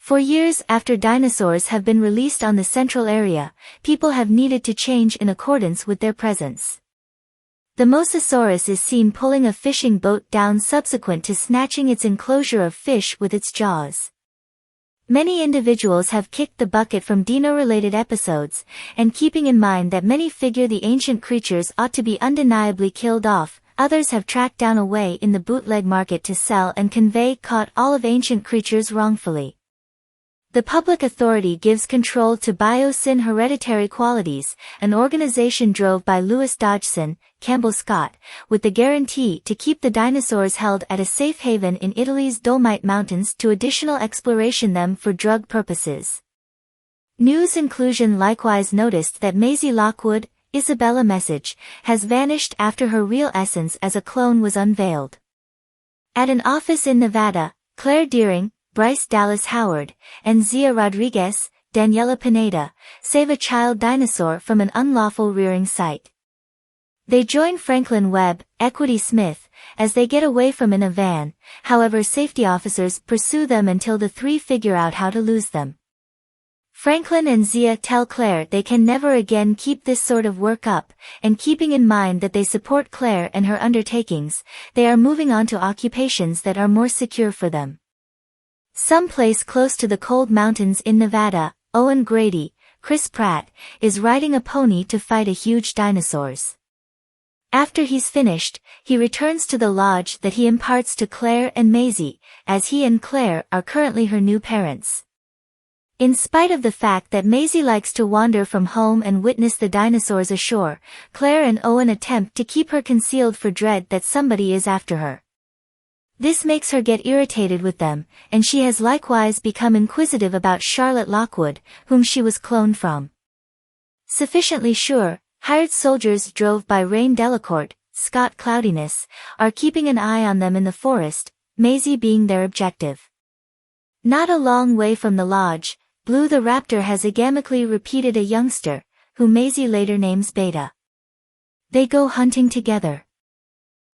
For years after dinosaurs have been released on the central area, people have needed to change in accordance with their presence. The Mosasaurus is seen pulling a fishing boat down subsequent to snatching its enclosure of fish with its jaws. Many individuals have kicked the bucket from dino-related episodes, and keeping in mind that many figure the ancient creatures ought to be undeniably killed off, others have tracked down a way in the bootleg market to sell and convey caught all of ancient creatures wrongfully. The public authority gives control to Biosyn Hereditary Qualities, an organization drove by Louis Dodgson, Campbell Scott, with the guarantee to keep the dinosaurs held at a safe haven in Italy's Dolomite Mountains to additional exploration them for drug purposes. News Inclusion likewise noticed that Maisie Lockwood, Isabella Message, has vanished after her real essence as a clone was unveiled. At an office in Nevada, Claire Deering, Bryce Dallas Howard, and Zia Rodriguez, Daniela Pineda, save a child dinosaur from an unlawful rearing site. They join Franklin Webb, Equity Smith, as they get away from in a van, however safety officers pursue them until the three figure out how to lose them. Franklin and Zia tell Claire they can never again keep this sort of work up, and keeping in mind that they support Claire and her undertakings, they are moving on to occupations that are more secure for them. Someplace close to the cold mountains in Nevada, Owen Grady, Chris Pratt, is riding a pony to fight a huge dinosaurs. After he's finished, he returns to the lodge that he imparts to Claire and Maisie, as he and Claire are currently her new parents. In spite of the fact that Maisie likes to wander from home and witness the dinosaurs ashore, Claire and Owen attempt to keep her concealed for dread that somebody is after her. This makes her get irritated with them, and she has likewise become inquisitive about Charlotte Lockwood, whom she was cloned from. Sufficiently sure, hired soldiers drove by Rain Delacourt, Scott Cloudiness, are keeping an eye on them in the forest, Maisie being their objective. Not a long way from the lodge, Blue the Raptor has agamically repeated a youngster, who Maisie later names Beta. They go hunting together.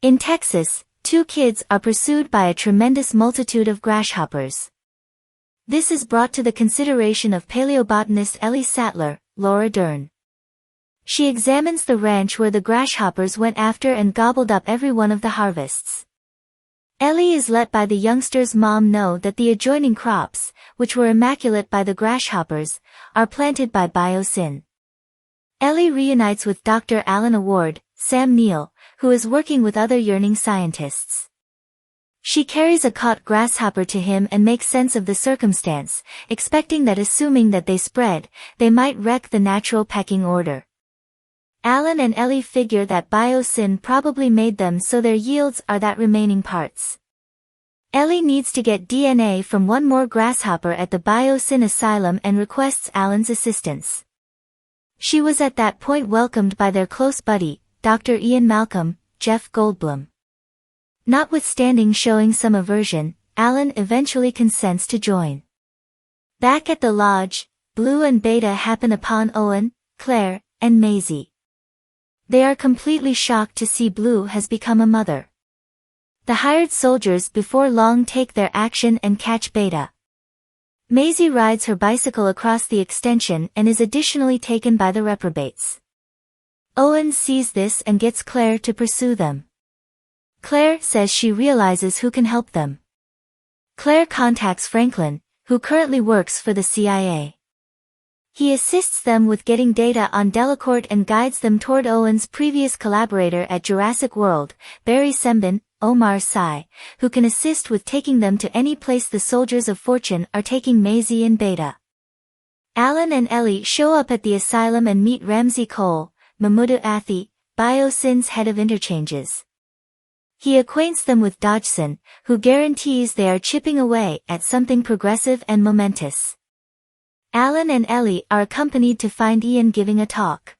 In Texas, two kids are pursued by a tremendous multitude of grasshoppers. This is brought to the consideration of paleobotanist Ellie Sattler, Laura Dern. She examines the ranch where the grasshoppers went after and gobbled up every one of the harvests. Ellie is let by the youngster's mom know that the adjoining crops, which were immaculate by the grasshoppers, are planted by Biosyn. Ellie reunites with Dr. Alan Award, Sam Neill, who is working with other yearning scientists. She carries a caught grasshopper to him and makes sense of the circumstance, expecting that assuming that they spread, they might wreck the natural pecking order. Alan and Ellie figure that Biosyn probably made them so their yields are that remaining parts. Ellie needs to get DNA from one more grasshopper at the Biosyn asylum and requests Alan's assistance. She was at that point welcomed by their close buddy, Dr. Ian Malcolm, Jeff Goldblum. Notwithstanding showing some aversion, Alan eventually consents to join. Back at the lodge, Blue and Beta happen upon Owen, Claire, and Maisie. They are completely shocked to see Blue has become a mother. The hired soldiers before long take their action and catch Beta. Maisie rides her bicycle across the extension and is additionally taken by the reprobates. Owen sees this and gets Claire to pursue them. Claire says she realizes who can help them. Claire contacts Franklin, who currently works for the CIA. He assists them with getting data on Delacourt and guides them toward Owen's previous collaborator at Jurassic World, Barry Sembin, Omar Sy, who can assist with taking them to any place the soldiers of fortune are taking Maisie and Beta. Alan and Ellie show up at the asylum and meet Ramsey Cole, Mahmoud Athi, Biosyn's head of interchanges. He acquaints them with Dodgson, who guarantees they are chipping away at something progressive and momentous. Alan and Ellie are accompanied to find Ian giving a talk.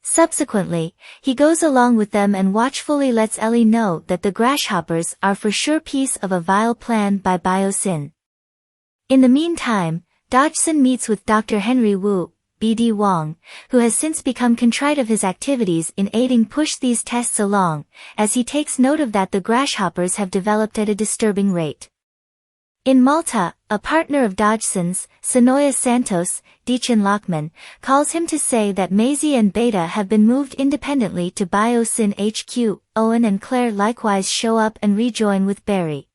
Subsequently, he goes along with them and watchfully lets Ellie know that the grasshoppers are for sure piece of a vile plan by Biosyn. In the meantime, Dodgson meets with Dr. Henry Wu, B.D. Wong, who has since become contrite of his activities in aiding push these tests along, as he takes note of that the grasshoppers have developed at a disturbing rate. In Malta, a partner of Dodgson's, Sonoya Santos, Deachin Lockman, calls him to say that Maisie and Beta have been moved independently to Biosyn HQ. Owen and Claire likewise show up and rejoin with Barry.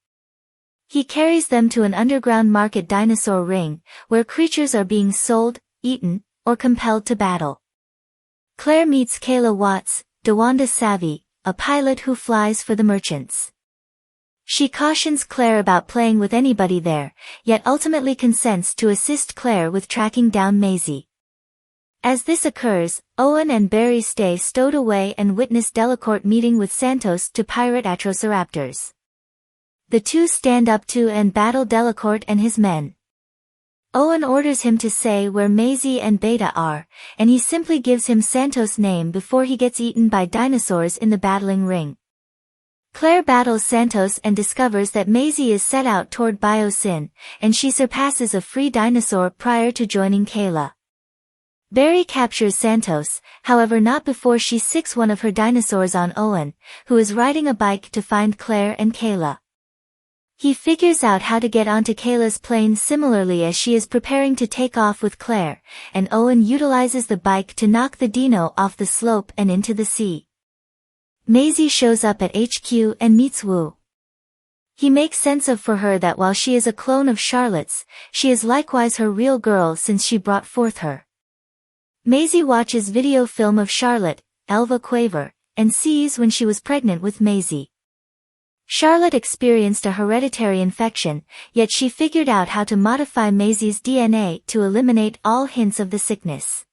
He carries them to an underground market dinosaur ring, where creatures are being sold, eaten, or compelled to battle. Claire meets Kayla Watts, Dewanda Savvy, a pilot who flies for the merchants. She cautions Claire about playing with anybody there, yet ultimately consents to assist Claire with tracking down Maisie. As this occurs, Owen and Barry stay stowed away and witness Delacourt meeting with Santos to pirate Atrociraptors. The two stand up to and battle Delacourt and his men. Owen orders him to say where Maisie and Beta are, and he simply gives him Santos' name before he gets eaten by dinosaurs in the battling ring. Claire battles Santos and discovers that Maisie is set out toward Biosyn, and she surpasses a free dinosaur prior to joining Kayla. Barry captures Santos, however not before she sicks one of her dinosaurs on Owen, who is riding a bike to find Claire and Kayla. He figures out how to get onto Kayla's plane similarly as she is preparing to take off with Claire, and Owen utilizes the bike to knock the dino off the slope and into the sea. Maisie shows up at HQ and meets Wu. He makes sense of for her that while she is a clone of Charlotte's, she is likewise her real girl since she brought forth her. Maisie watches video film of Charlotte, Elva Quaver, and sees when she was pregnant with Maisie. Charlotte experienced a hereditary infection, yet she figured out how to modify Maisie's DNA to eliminate all hints of the sickness.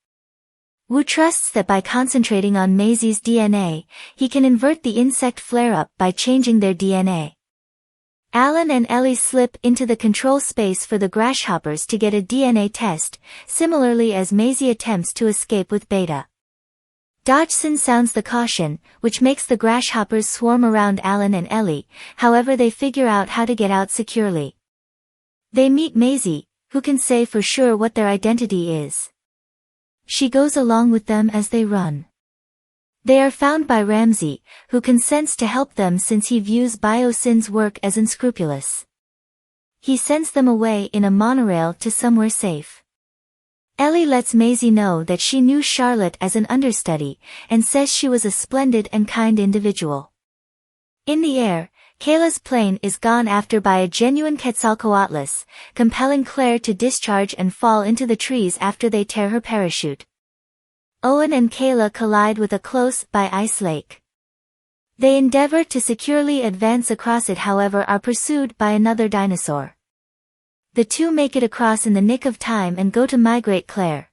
Wu trusts that by concentrating on Maisie's DNA, he can invert the insect flare-up by changing their DNA. Alan and Ellie slip into the control space for the grasshoppers to get a DNA test, similarly as Maisie attempts to escape with Beta. Dodgson sounds the caution, which makes the grasshoppers swarm around Alan and Ellie, however they figure out how to get out securely. They meet Maisie, who can say for sure what their identity is. She goes along with them as they run. They are found by Ramsey, who consents to help them since he views Biosyn's work as unscrupulous. He sends them away in a monorail to somewhere safe. Ellie lets Maisie know that she knew Charlotte as an understudy, and says she was a splendid and kind individual. In the air, Kayla's plane is gone after by a genuine Quetzalcoatlus, compelling Claire to discharge and fall into the trees after they tear her parachute. Owen and Kayla collide with a close-by ice lake. They endeavor to securely advance across it, however are pursued by another dinosaur. The two make it across in the nick of time and go to migrate Claire.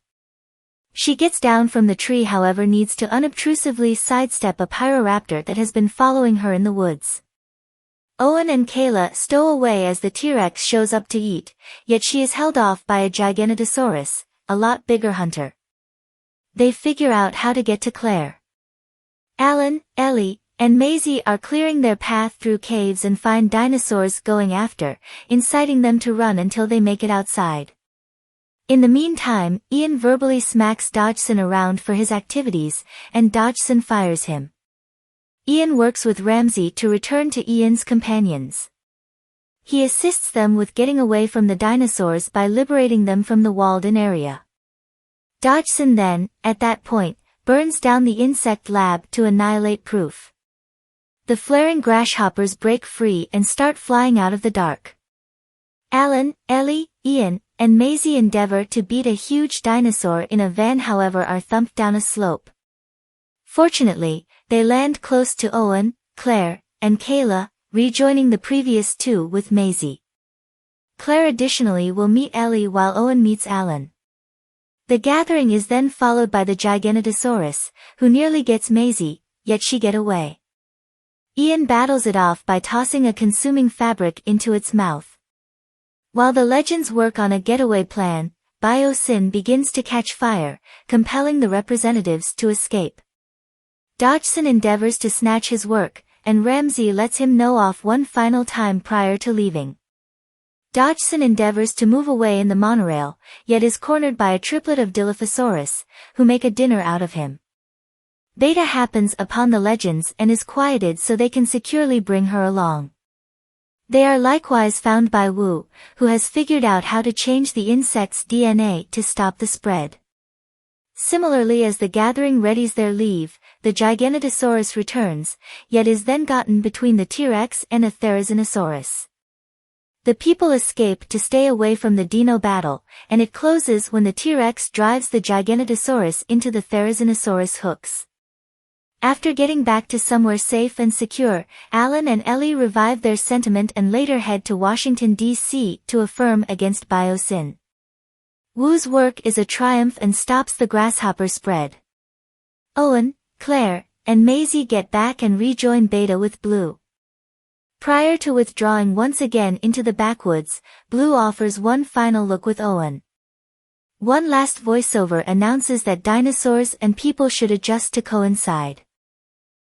She gets down from the tree, however needs to unobtrusively sidestep a pyroraptor that has been following her in the woods. Owen and Kayla stow away as the T-Rex shows up to eat, yet she is held off by a Giganotosaurus, a lot bigger hunter. They figure out how to get to Claire. Alan, Ellie, and Maisie are clearing their path through caves and find dinosaurs going after, inciting them to run until they make it outside. In the meantime, Ian verbally smacks Dodgson around for his activities, and Dodgson fires him. Ian works with Ramsey to return to Ian's companions. He assists them with getting away from the dinosaurs by liberating them from the walled-in area. Dodgson then, at that point, burns down the insect lab to annihilate proof. The flaring grasshoppers break free and start flying out of the dark. Alan, Ellie, Ian, and Maisie endeavor to beat a huge dinosaur in a van, however are thumped down a slope. Fortunately, they land close to Owen, Claire, and Kayla, rejoining the previous two with Maisie. Claire additionally will meet Ellie while Owen meets Alan. The gathering is then followed by the Giganotosaurus, who nearly gets Maisie, yet she gets away. Ian battles it off by tossing a consuming fabric into its mouth. While the legends work on a getaway plan, Biosyn begins to catch fire, compelling the representatives to escape. Dodgson endeavors to snatch his work, and Ramsey lets him know off one final time prior to leaving. Dodgson endeavors to move away in the monorail, yet is cornered by a triplet of Dilophosaurus, who make a dinner out of him. Beta happens upon the legends and is quieted so they can securely bring her along. They are likewise found by Wu, who has figured out how to change the insect's DNA to stop the spread. Similarly, as the gathering readies their leave, the Giganotosaurus returns, yet is then gotten between the T-Rex and a Therizinosaurus. The people escape to stay away from the dino battle, and it closes when the T-Rex drives the Giganotosaurus into the Therizinosaurus hooks. After getting back to somewhere safe and secure, Alan and Ellie revive their sentiment and later head to Washington, D.C. to affirm against Biosyn. Wu's work is a triumph and stops the grasshopper spread. Owen, Claire, and Maisie get back and rejoin Beta with Blue. Prior to withdrawing once again into the backwoods, Blue offers one final look with Owen. One last voiceover announces that dinosaurs and people should adjust to coincide.